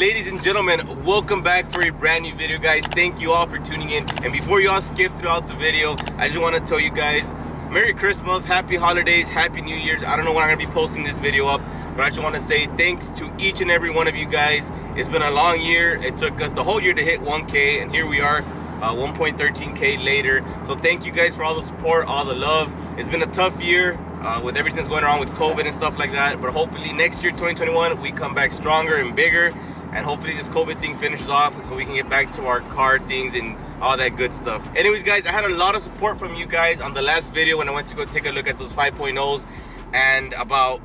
Ladies and gentlemen, welcome back for a brand new video, guys. Thank you all for tuning in. And before you all skip throughout the video, I just want to tell you guys Merry Christmas, Happy Holidays, Happy New Year's. I don't know when I'm gonna be posting this video up, but I just want to say thanks to each and every one of you guys. It's been a long year. It took us the whole year to hit 1K, and here we are 1.13K later. So thank you guys for all the support, all the love. It's been a tough year with everything that's going on with COVID and stuff like that, but hopefully next year, 2021, we come back stronger and bigger, and hopefully this COVID thing finishes off so we can get back to our car things and all that good stuff. Anyways, guys, I had a lot of support from you guys on the last video when I went to go take a look at those 5.0s, and about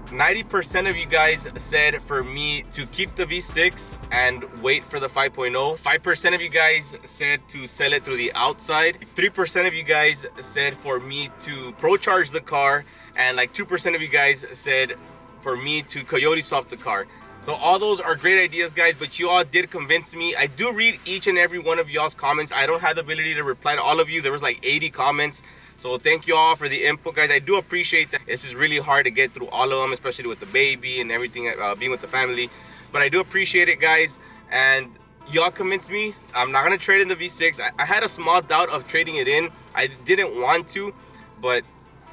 90% of you guys said for me to keep the V6 and wait for the 5.0. 5% of you guys said to sell it through the outside. 3% of you guys said for me to pro charge the car, and like 2% of you guys said for me to coyote swap the car. So all those are great ideas, guys, but you all did convince me. I do read each and every one of y'all's comments. I don't have the ability to reply to all of you. There was like 80 comments. So thank you all for the input, guys. I do appreciate that. It's just really hard to get through all of them, especially with the baby and everything, being with the family. But I do appreciate it, guys. And y'all convinced me. I'm not going to trade in the V6. I had a small doubt of trading it in. I didn't want to, but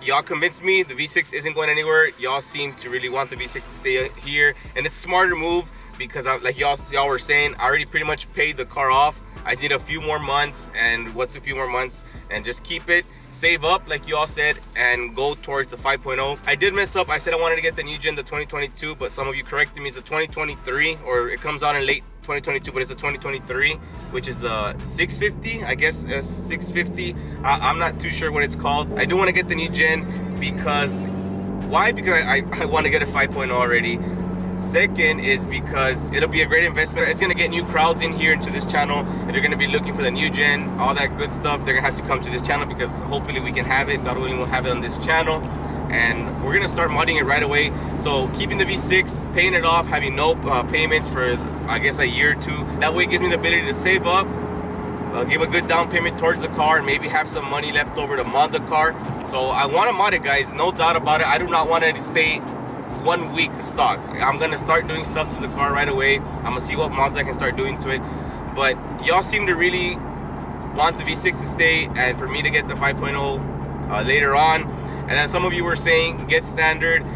y'all convinced me. The V6 isn't going anywhere. Y'all seem to really want the V6 to stay here. And it's a smarter move because, like y'all were saying, I already pretty much paid the car off. I need a few more months, and what's a few more months? And just keep it, save up like you all said, and go towards the 5.0. I did mess up. I said I wanted to get the new gen, the 2022, but some of you corrected me. It's a 2023, or it comes out in late 2022, but it's a 2023, which is the 650, I guess, 650. I'm not too sure what it's called. I do want to get the new gen because, why? Because I want to get a 5.0 already. Second is because it'll be a great investment. It's gonna get new crowds in here into this channel. If you're gonna be looking for the new gen, all that good stuff, they're gonna have to come to this channel because hopefully we can have it. God willing, we'll have it on this channel, and we're gonna start modding it right away. So keeping the V6, paying it off, having no payments for I guess a year or two. That way it gives me the ability to save up, give a good down payment towards the car, and maybe have some money left over to mod the car. So I want to mod it, guys, no doubt about it. I do not want it to stay 1 week stock. I'm gonna start doing stuff to the car right away. I'm gonna see what mods I can start doing to it. But y'all seem to really want the V6 to stay and for me to get the 5.0 later on. And then some of you were saying get standard,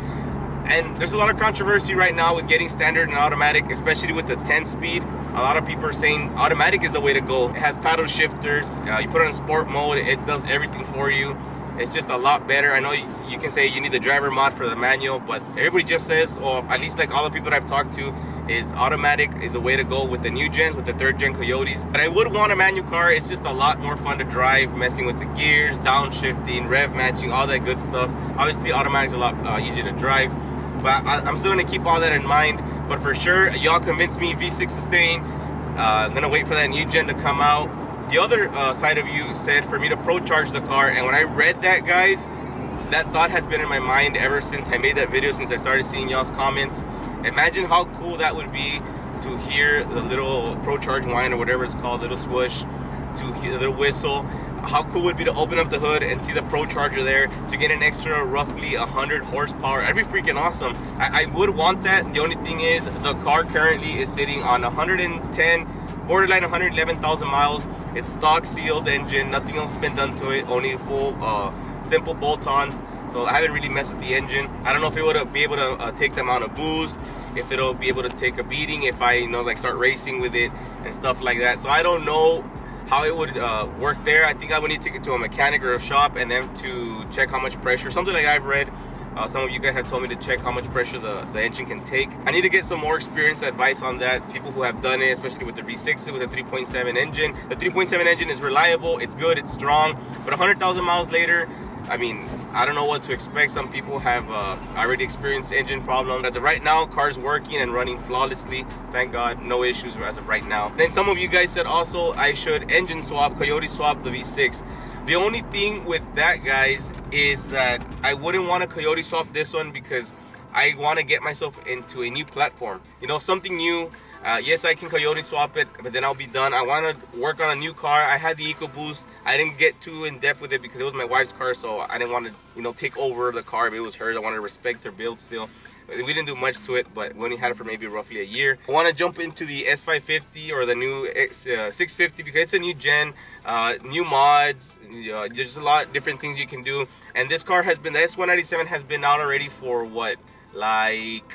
and there's a lot of controversy right now with getting standard and automatic, especially with the 10 speed. A lot of people are saying automatic is the way to go. It has paddle shifters, you put it on sport mode, it does everything for you. It's just a lot better. I know you can say you need the driver mod for the manual, but everybody just says, or at least like all the people that I've talked to, is automatic is the way to go with the new gens, with the 3rd gen Coyotes. But I would want a manual car. It's just a lot more fun to drive, messing with the gears, downshifting, rev matching, all that good stuff. Obviously automatic's a lot easier to drive, but I'm still gonna keep all that in mind. But for sure, y'all convinced me V6 is staying. I'm gonna wait for that new gen to come out. The other side of you said for me to pro charge the car, and when I read that, guys, that thought has been in my mind ever since I made that video, since I started seeing y'all's comments. Imagine how cool that would be to hear the little pro charge whine, or whatever it's called, little swoosh, to hear the little whistle. How cool would it be to open up the hood and see the pro charger there, to get an extra roughly 100 horsepower. That'd be freaking awesome. I would want that. The only thing is the car currently is sitting on 110, borderline 111,000 miles. It's stock sealed engine, nothing else has been done to it, only full simple bolt-ons. So I haven't really messed with the engine. I don't know if it would be able to take the amount of boost, if it'll be able to take a beating if I like start racing with it and stuff like that. So I don't know how it would work there. I think I would need to take it to a mechanic or a shop and then to check how much pressure, something like I've read. Some of you guys have told me to check how much pressure the engine can take. I need to get some more experience advice on that. People who have done it, especially with the V6, with the 3.7 engine. The 3.7 engine is reliable, it's good, it's strong. But 100,000 miles later, I mean, I don't know what to expect. Some people have already experienced engine problems. As of right now, car's working and running flawlessly. Thank God, no issues as of right now. Then some of you guys said also I should engine swap, coyote swap the V6. The only thing with that, guys, is that I wouldn't want to coyote swap this one because I want to get myself into a new platform. You know, something new. Yes, I can coyote swap it, but then I'll be done. I want to work on a new car. I had the EcoBoost. I didn't get too in depth with it because it was my wife's car, so I didn't want to, you know, take over the car if it was hers. I wanted to respect her build still. We didn't do much to it, but we only had it for maybe roughly a year. I want to jump into the S550 or the new 650 because it's a new gen, new mods. There's a lot of different things you can do. And this car has been, the S197 has been out already for what, like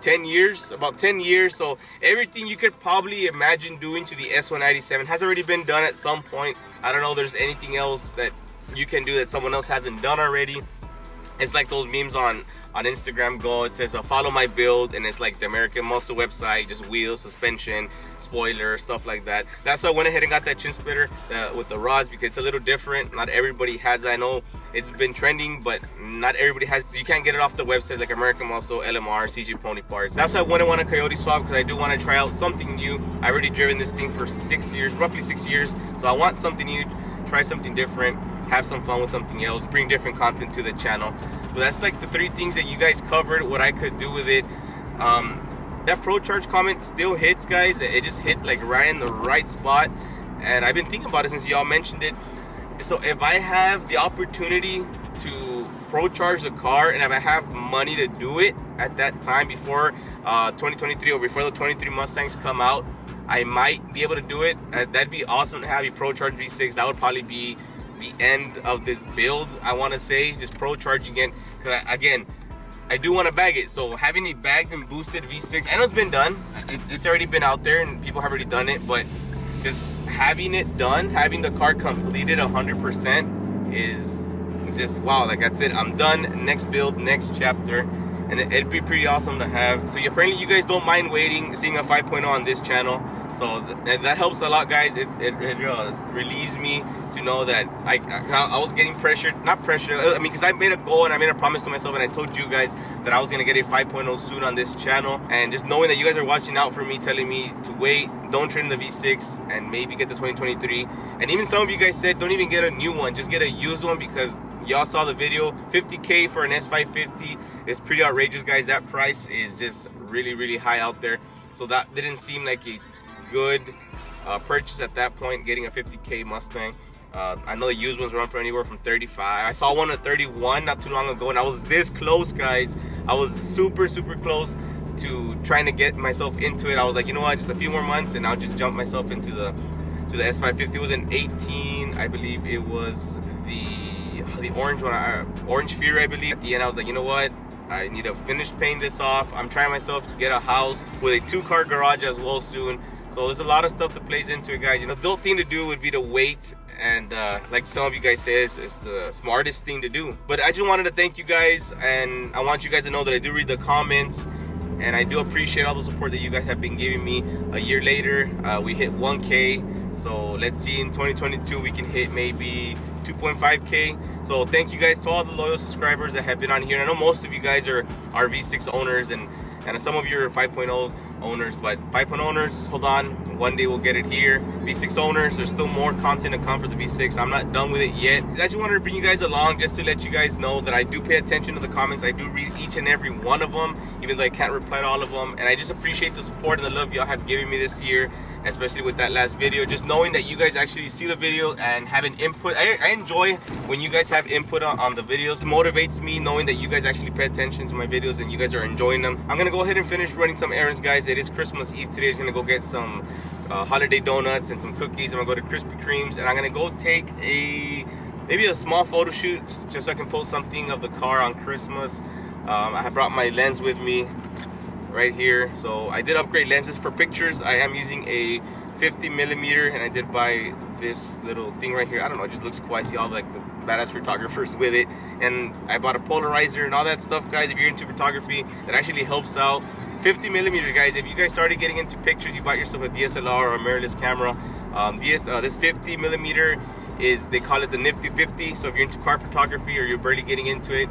10 years, about 10 years. So everything you could probably imagine doing to the S197 has already been done at some point. I don't know if there's anything else that you can do that someone else hasn't done already. It's like those memes on Instagram it says follow my build, and it's like the American Muscle website, just wheels, suspension, spoiler, stuff like that. That's why I went ahead and got that chin splitter with the rods, because it's a little different. Not everybody has that. I know it's been trending, but not everybody has. You can't get it off the websites like American Muscle, LMR, CG Pony Parts. That's why I wouldn't want a coyote swap, because I do want to try out something new. I've already driven this thing for 6 years, roughly 6 years, so I want something new, try something different, have some fun with something else, bring different content to the channel. So that's like the 3 things that you guys covered, what I could do with it. That Pro Charge comment still hits, guys. It just hit like right in the right spot, and I've been thinking about it since y'all mentioned it. So if I have the opportunity to Pro Charge the car, and if I have money to do it at that time before 2023 or before the 23 Mustangs come out, I might be able to do it. That'd be awesome to have a Pro Charge V6. That would probably be the end of this build, I want to say, just Pro Charging it, because again, I do want to bag it. So having a bagged and boosted V6, I know it's been done, it's already been out there and people have already done it, but just having it done, having the car completed 100% is just wow. Like that's it, I'm done, next build, next chapter. And it'd be pretty awesome to have. So apparently you guys don't mind waiting, seeing a 5.0 on this channel. So that helps a lot, guys. It relieves me to know that I was getting pressured, not pressure, I mean, because I made a goal and I made a promise to myself, and I told you guys that I was going to get a 5.0 soon on this channel. And just knowing that you guys are watching out for me, telling me to wait, don't trade in the V6, and maybe get the 2023. And even some of you guys said don't even get a new one, just get a used one, because y'all saw the video. 50K for an S550 is pretty outrageous, guys. That price is just really high out there. So that didn't seem like a good purchase at that point, getting a 50K Mustang. I know the used ones run for anywhere from 35. I saw one at 31 not too long ago, and I was this close, guys. I was super close to trying to get myself into it. I was like, you know what, just a few more months and I'll just jump myself into the S550. It was an 18, I believe it was the orange one, Orange Fury, I believe. At the end I was like, you know what, I need to finish paying this off. I'm trying myself to get a house with a 2-car garage as well soon. So there's a lot of stuff that plays into it, guys. You know, the whole thing to do would be to wait, and like some of you guys say, it's the smartest thing to do. But I just wanted to thank you guys, and I want you guys to know that I do read the comments, and I do appreciate all the support that you guys have been giving me. A year later, we hit 1K. So let's see, in 2022 we can hit maybe 2.5K. So thank you guys to all the loyal subscribers that have been on here. And I know most of you guys are V6 owners, and some of you are 5.0 owners, but 5.0 owners, hold on, one day we'll get it here. V6 owners, there's still more content to come for the V6. I'm not done with it yet. I just wanted to bring you guys along just to let you guys know that I do pay attention to the comments. I do read each and every one of them, even though I can't reply to all of them. And I just appreciate the support and the love y'all have given me this year, especially with that last video. Just knowing that you guys actually see the video and have an input. I enjoy when you guys have input on the videos. It motivates me knowing that you guys actually pay attention to my videos and you guys are enjoying them. I'm gonna go ahead and finish running some errands, guys. It is Christmas Eve today. I'm gonna go get some holiday donuts and some cookies. I'm gonna go to Krispy Kreme's, and I'm gonna go take maybe a small photo shoot just so I can post something of the car on Christmas. I have brought my lens with me right here. So I did upgrade lenses for pictures. I am using a 50mm, and I did buy this little thing right here. I don't know, it just looks cool. I see all like the badass photographers with it, and I bought a polarizer and all that stuff, guys. If you're into photography, that actually helps out. 50mm, guys. If you guys started getting into pictures, you bought yourself a DSLR or a mirrorless camera. This 50mm is, they call it the Nifty 50. So if you're into car photography or you're barely getting into it,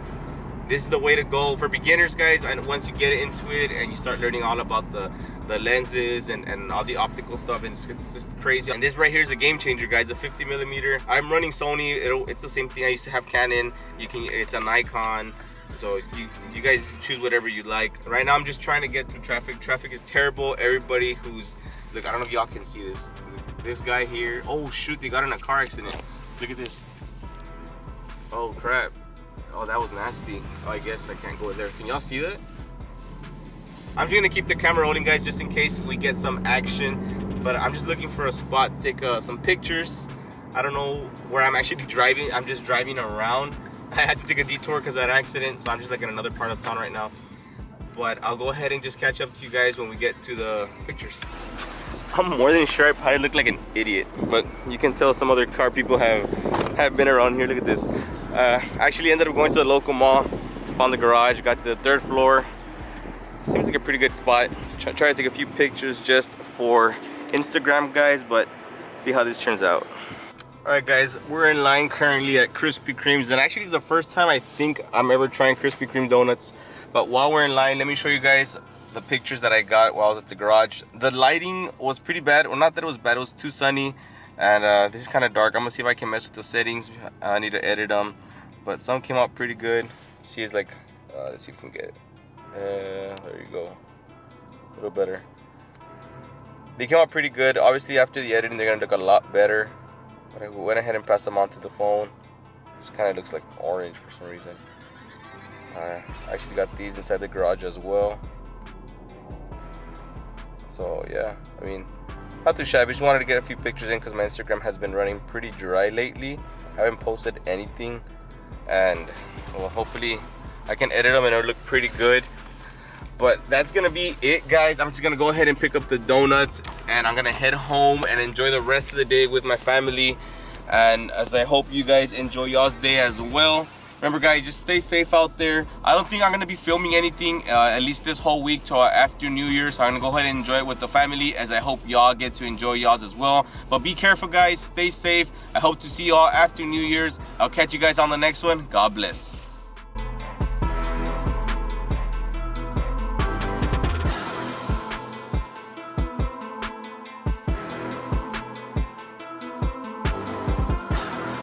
this is the way to go for beginners, guys. And once you get into it and you start learning all about the lenses and all the optical stuff, it's just crazy. And this right here is a game changer, guys. A 50mm. I'm running Sony. It's the same thing. I used to have Canon. It's a Nikon. So you guys choose whatever you like. Right now I'm just trying to get through traffic. Traffic is terrible. Everybody who's, look, I don't know if y'all can see this. This guy here, oh shoot, they got in a car accident. Look at this. Oh crap. Oh, that was nasty. Oh, I guess I can't go there. Can y'all see that? I'm just gonna keep the camera rolling, guys, just in case we get some action. But I'm just looking for a spot to take some pictures. I don't know where I'm actually driving. I'm just driving around. I had to take a detour because of that accident, so I'm just like in another part of town right now. But I'll go ahead and just catch up to you guys when we get to the pictures. I'm more than sure I probably look like an idiot, but you can tell some other car people have been around here. Look at this. Actually ended up going to the local mall, found the garage, got to the 3rd floor. Seems like a pretty good spot. Try to take a few pictures just for Instagram, guys, but see how this turns out. All right, guys, we're in line currently at Krispy Kreme's, and actually it's the first time I think I'm ever trying Krispy Kreme donuts. But while we're in line, let me show you guys the pictures that I got while I was at the garage. The lighting was pretty bad. Well, not that it was bad, it was too sunny, and this is kind of dark. I'm gonna see if I can mess with the settings. I need to edit them, but some came out pretty good. See, it's like, let's see if we can get it. There you go, a little better. They came out pretty good. Obviously after the editing they're gonna look a lot better, but I went ahead and passed them onto the phone. This kind of looks like orange for some reason. I actually got these inside the garage as well. So yeah, I mean, not too shabby. Just wanted to get a few pictures in because my Instagram has been running pretty dry lately. I haven't posted anything, and well, hopefully I can edit them and it'll look pretty good. But that's gonna be it, guys. I'm just gonna go ahead and pick up the donuts, and I'm gonna head home and enjoy the rest of the day with my family. And as I hope you guys enjoy y'all's day as well. Remember, guys, just stay safe out there. I don't think I'm gonna be filming anything at least this whole week till after New Year, so I'm gonna go ahead and enjoy it with the family, as I hope y'all get to enjoy y'all's as well. But be careful, guys, stay safe. I hope to see y'all after New Year's. I'll catch you guys on the next one. God bless.